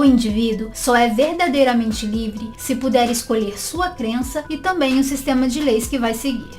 indivíduo só é verdadeiramente livre se puder escolher sua crença e também o sistema de leis que vai seguir.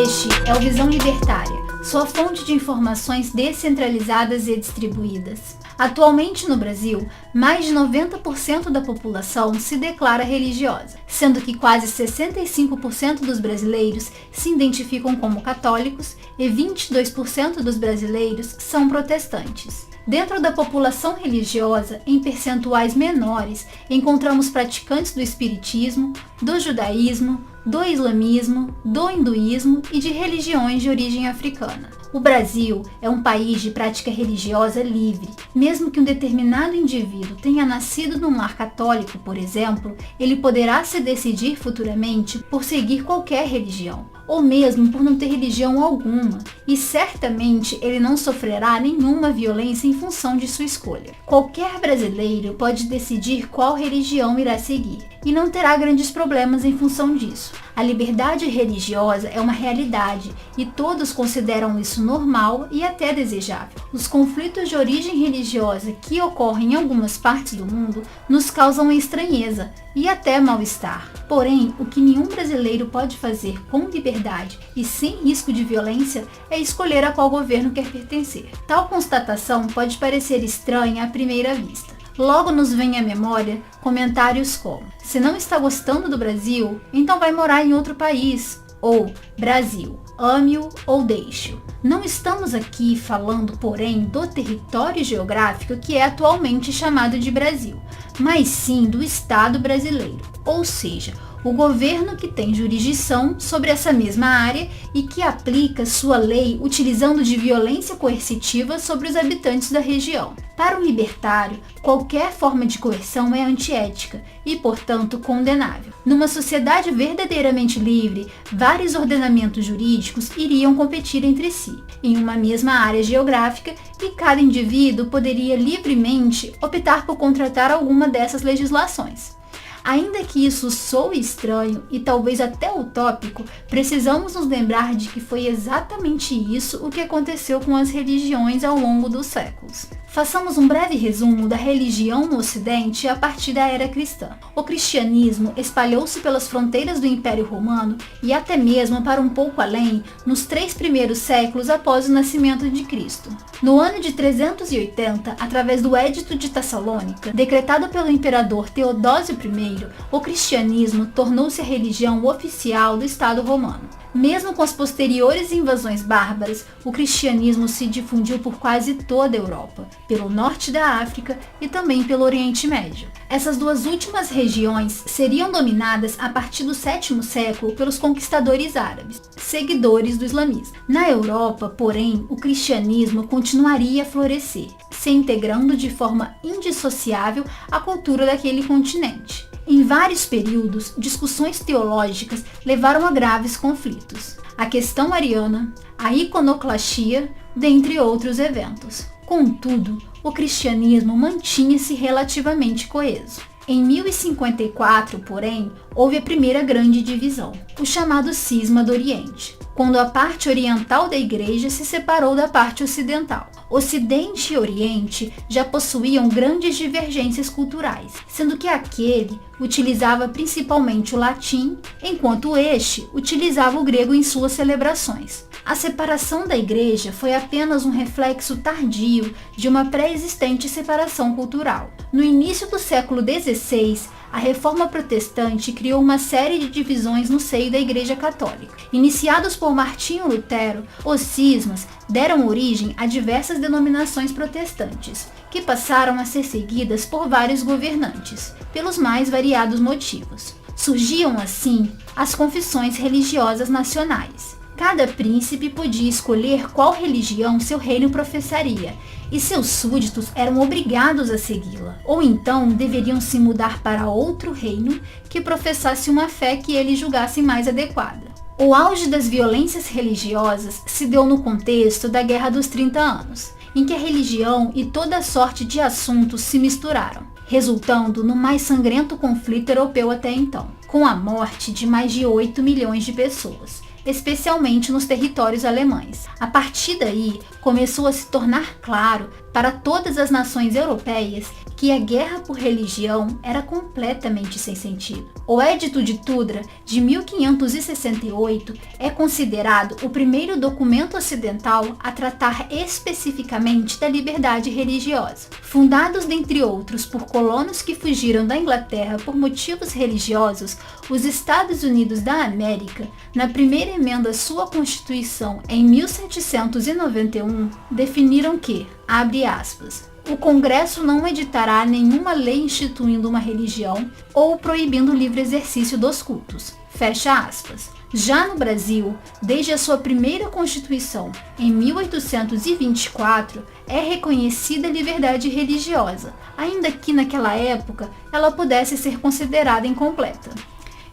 Este é o Visão Libertária, sua fonte de informações descentralizadas e distribuídas. Atualmente no Brasil, mais de 90% da população se declara religiosa, sendo que quase 65% dos brasileiros se identificam como católicos e 22% dos brasileiros são protestantes. Dentro da população religiosa, em percentuais menores, encontramos praticantes do espiritismo, do judaísmo, do islamismo, do hinduísmo e de religiões de origem africana. O Brasil é um país de prática religiosa livre. Mesmo que um determinado indivíduo tenha nascido num lar católico, por exemplo, ele poderá se decidir futuramente por seguir qualquer religião, ou mesmo por não ter religião alguma, e certamente ele não sofrerá nenhuma violência em função de sua escolha. Qualquer brasileiro pode decidir qual religião irá seguir, e não terá grandes problemas em função disso. A liberdade religiosa é uma realidade, e todos consideram isso normal e até desejável. Os conflitos de origem religiosa que ocorrem em algumas partes do mundo nos causam estranheza e até mal-estar. Porém, o que nenhum brasileiro pode fazer com liberdade e sem risco de violência é escolher a qual governo quer pertencer. Tal constatação pode parecer estranha à primeira vista. Logo nos vem à memória comentários como: se não está gostando do Brasil, então vai morar em outro país, ou Brasil, ame-o ou deixe-o. Não estamos aqui falando, porém, do território geográfico que é atualmente chamado de Brasil, mas sim do Estado brasileiro, ou seja, o governo que tem jurisdição sobre essa mesma área e que aplica sua lei utilizando de violência coercitiva sobre os habitantes da região. Para o libertário, qualquer forma de coerção é antiética e, portanto, condenável. Numa sociedade verdadeiramente livre, vários ordenamentos jurídicos iriam competir entre si, em uma mesma área geográfica, e cada indivíduo poderia livremente optar por contratar alguma dessas legislações. Ainda que isso soe estranho e talvez até utópico, precisamos nos lembrar de que foi exatamente isso o que aconteceu com as religiões ao longo dos séculos. Façamos um breve resumo da religião no Ocidente a partir da era cristã. O cristianismo espalhou-se pelas fronteiras do Império Romano e até mesmo para um pouco além nos 3 primeiros séculos após o nascimento de Cristo. No ano de 380, através do Edito de Tessalônica, decretado pelo imperador Teodósio I, o cristianismo tornou-se a religião oficial do Estado romano. Mesmo com as posteriores invasões bárbaras, o cristianismo se difundiu por quase toda a Europa, pelo norte da África e também pelo Oriente Médio. Essas duas últimas regiões seriam dominadas a partir do 7º século pelos conquistadores árabes, seguidores do islamismo. Na Europa, porém, o cristianismo continuaria a florescer, se integrando de forma indissociável à cultura daquele continente. Em vários períodos, discussões teológicas levaram a graves conflitos. A questão ariana, a iconoclastia, dentre outros eventos. Contudo, o cristianismo mantinha-se relativamente coeso. Em 1054, porém, houve a primeira grande divisão, o chamado Cisma do Oriente, quando a parte oriental da Igreja se separou da parte ocidental. Ocidente e Oriente já possuíam grandes divergências culturais, sendo que aquele utilizava principalmente o latim, enquanto este utilizava o grego em suas celebrações. A separação da Igreja foi apenas um reflexo tardio de uma pré-existente separação cultural. No início do século XVI, a Reforma Protestante criou uma série de divisões no seio da Igreja Católica. Iniciados por Martinho Lutero, os cismas deram origem a diversas denominações protestantes, que passaram a ser seguidas por vários governantes, pelos mais variados motivos. Surgiam, assim, as confissões religiosas nacionais. Cada príncipe podia escolher qual religião seu reino professaria, e seus súditos eram obrigados a segui-la, ou então deveriam se mudar para outro reino que professasse uma fé que eles julgassem mais adequada. O auge das violências religiosas se deu no contexto da Guerra dos 30 Anos, em que a religião e toda sorte de assuntos se misturaram, resultando no mais sangrento conflito europeu até então, com a morte de mais de 8 milhões de pessoas, especialmente nos territórios alemães. A partir daí, começou a se tornar claro para todas as nações europeias que a guerra por religião era completamente sem sentido. O Edito de Tudela, de 1568, é considerado o primeiro documento ocidental a tratar especificamente da liberdade religiosa. Fundados, dentre outros, por colonos que fugiram da Inglaterra por motivos religiosos, os Estados Unidos da América, na primeira emenda à sua Constituição em 1791, definiram que, abre aspas, o Congresso não editará nenhuma lei instituindo uma religião ou proibindo o livre exercício dos cultos. Fecha aspas. Já no Brasil, desde a sua primeira Constituição, em 1824, é reconhecida a liberdade religiosa, ainda que naquela época ela pudesse ser considerada incompleta.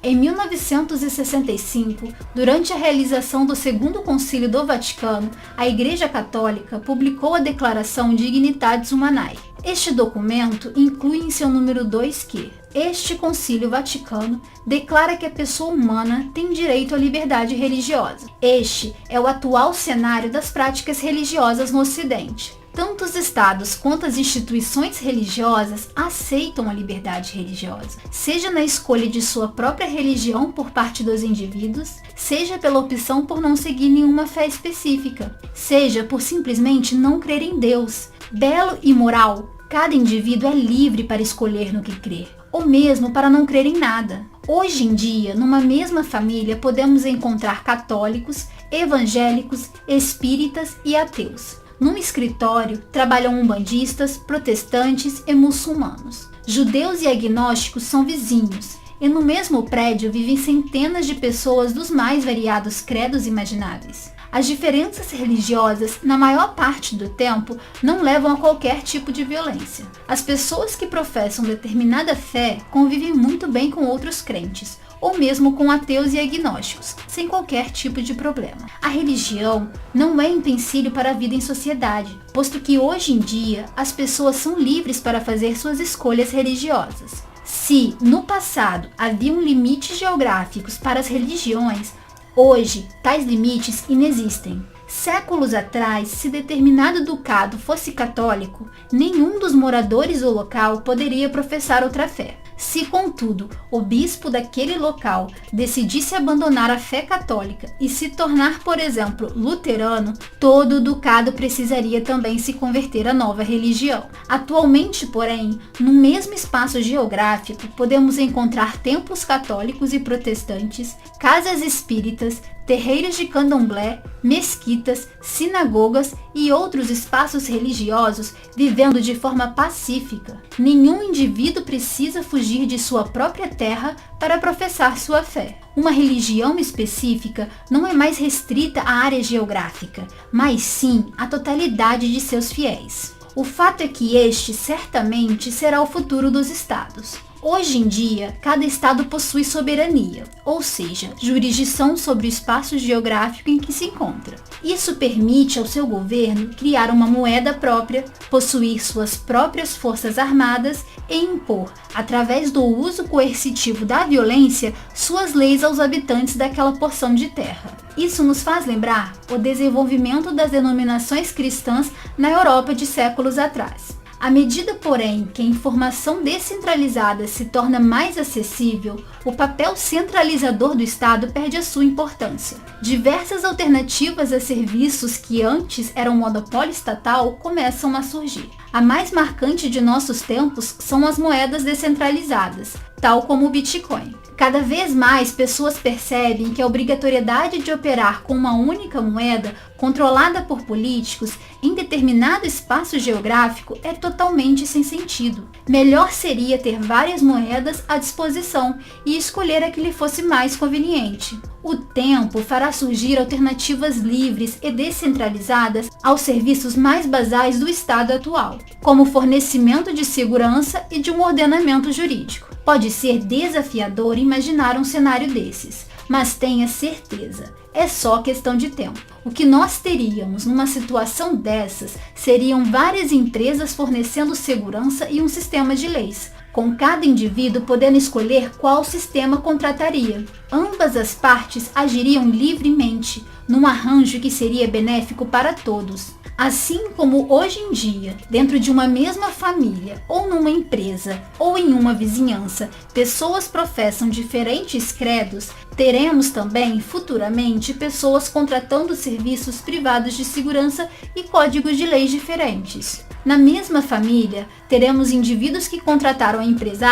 Em 1965, durante a realização do Segundo Concílio do Vaticano, a Igreja Católica publicou a Declaração Dignitatis Humanae. Este documento inclui em seu número 2 que este Concílio Vaticano declara que a pessoa humana tem direito à liberdade religiosa. Este é o atual cenário das práticas religiosas no Ocidente. Tanto os estados quanto as instituições religiosas aceitam a liberdade religiosa, seja na escolha de sua própria religião por parte dos indivíduos, seja pela opção por não seguir nenhuma fé específica, seja por simplesmente não crer em Deus. Belo e moral, cada indivíduo é livre para escolher no que crer, ou mesmo para não crer em nada. Hoje em dia, numa mesma família, podemos encontrar católicos, evangélicos, espíritas e ateus. Num escritório, trabalham umbandistas, protestantes e muçulmanos. Judeus e agnósticos são vizinhos, e no mesmo prédio vivem centenas de pessoas dos mais variados credos imagináveis. As diferenças religiosas, na maior parte do tempo, não levam a qualquer tipo de violência. As pessoas que professam determinada fé convivem muito bem com outros crentes, ou mesmo com ateus e agnósticos, sem qualquer tipo de problema. A religião não é empecilho para a vida em sociedade, posto que hoje em dia as pessoas são livres para fazer suas escolhas religiosas. Se, no passado, haviam limites geográficos para as religiões, hoje tais limites inexistem. Séculos atrás, se determinado ducado fosse católico, nenhum dos moradores do local poderia professar outra fé. Se, contudo, o bispo daquele local decidisse abandonar a fé católica e se tornar, por exemplo, luterano, todo o ducado precisaria também se converter à nova religião. Atualmente, porém, no mesmo espaço geográfico, podemos encontrar templos católicos e protestantes, casas espíritas, terreiros de candomblé, mesquitas, sinagogas e outros espaços religiosos vivendo de forma pacífica. Nenhum indivíduo precisa fugir de sua própria terra para professar sua fé. Uma religião específica não é mais restrita à área geográfica, mas sim à totalidade de seus fiéis. O fato é que este certamente será o futuro dos estados. Hoje em dia, cada estado possui soberania, ou seja, jurisdição sobre o espaço geográfico em que se encontra. Isso permite ao seu governo criar uma moeda própria, possuir suas próprias forças armadas e impor, através do uso coercitivo da violência, suas leis aos habitantes daquela porção de terra. Isso nos faz lembrar o desenvolvimento das denominações cristãs na Europa de séculos atrás. À medida, porém, que a informação descentralizada se torna mais acessível, o papel centralizador do Estado perde a sua importância. Diversas alternativas a serviços que antes eram monopólio estatal começam a surgir. A mais marcante de nossos tempos são as moedas descentralizadas, tal como o Bitcoin. Cada vez mais pessoas percebem que a obrigatoriedade de operar com uma única moeda, controlada por políticos, em determinado espaço geográfico é totalmente sem sentido. Melhor seria ter várias moedas à disposição e escolher a que lhe fosse mais conveniente. O tempo fará surgir alternativas livres e descentralizadas aos serviços mais basais do Estado atual, como o fornecimento de segurança e de um ordenamento jurídico. Pode ser desafiador imaginar um cenário desses, mas tenha certeza, é só questão de tempo. O que nós teríamos numa situação dessas seriam várias empresas fornecendo segurança e um sistema de leis, com cada indivíduo podendo escolher qual sistema contrataria. Ambas as partes agiriam livremente, num arranjo que seria benéfico para todos. Assim como hoje em dia, dentro de uma mesma família, ou numa empresa, ou em uma vizinhança, pessoas professam diferentes credos, teremos também, futuramente, pessoas contratando serviços privados de segurança e códigos de leis diferentes. Na mesma família, teremos indivíduos que contrataram a empresa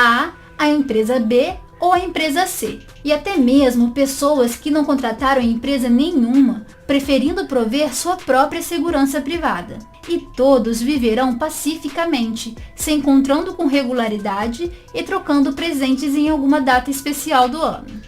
A empresa B ou a empresa C, e até mesmo pessoas que não contrataram empresa nenhuma, preferindo prover sua própria segurança privada. E todos viverão pacificamente, se encontrando com regularidade e trocando presentes em alguma data especial do ano.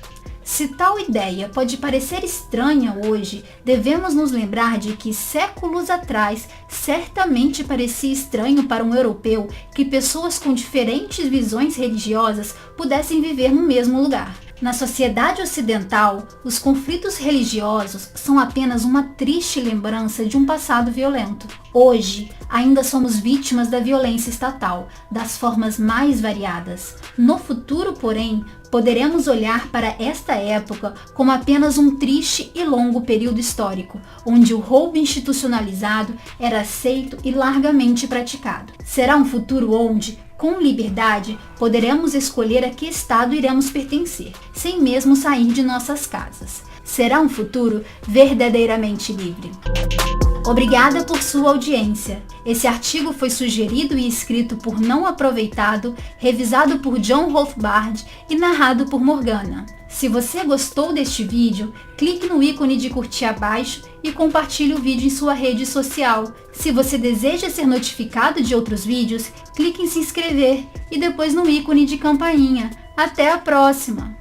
Se tal ideia pode parecer estranha hoje, devemos nos lembrar de que séculos atrás certamente parecia estranho para um europeu que pessoas com diferentes visões religiosas pudessem viver no mesmo lugar. Na sociedade ocidental, os conflitos religiosos são apenas uma triste lembrança de um passado violento. Hoje, ainda somos vítimas da violência estatal, das formas mais variadas. No futuro, porém, poderemos olhar para esta época como apenas um triste e longo período histórico, onde o roubo institucionalizado era aceito e largamente praticado. Será um futuro onde, com liberdade, poderemos escolher a que estado iremos pertencer, sem mesmo sair de nossas casas. Será um futuro verdadeiramente livre. Obrigada por sua audiência. Esse artigo foi sugerido e escrito por Não Aproveitado, revisado por John Rothbard e narrado por Morgana. Se você gostou deste vídeo, clique no ícone de curtir abaixo e compartilhe o vídeo em sua rede social. Se você deseja ser notificado de outros vídeos, clique em se inscrever e depois no ícone de campainha. Até a próxima!